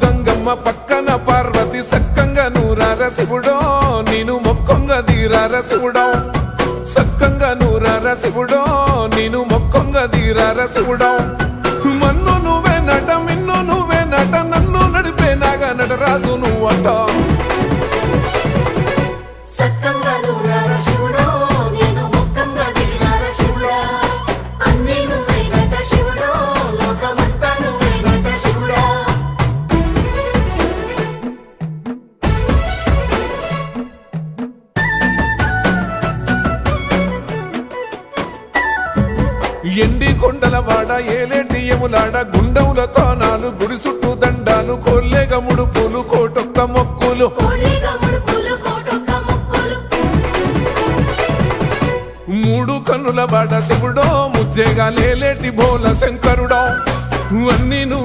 గంగమ్మ పక్కన పార్వతి సక్కంగా నూరార శివుడో నేను మొక్కంగా తీరార శివుడో సక్కంగా నూరార శివుడో నేను మొక్కంగా తీరార శివుడో మన్ను నువ్వే నట మిన్ను నువ్వే నట నన్ను నడిపే నాగా నటరాజు నువ్వట సక్కంగా నూరార శివుడో నేను మొక్కంగా దిగినార శివుడా అన్నీ నువ్వేనట శివుడో లోకమంతా నువ్వేనట శివుడా ఎండి కొండల వాడ ఏలేటి యములాడ గుండములతో నాలు గుడి చుట్టూ దండాలు కోల్లేగ ముడుపులు కోటొక్క మొక్కులు కోళ్ళిగా ముడుపులు కోటొక్క మొక్కులు మూడు కన్నుల వాడ శివుడో ముజ్జేగా లేలేటి భోల శంకరుడో అన్నీ నువ్వే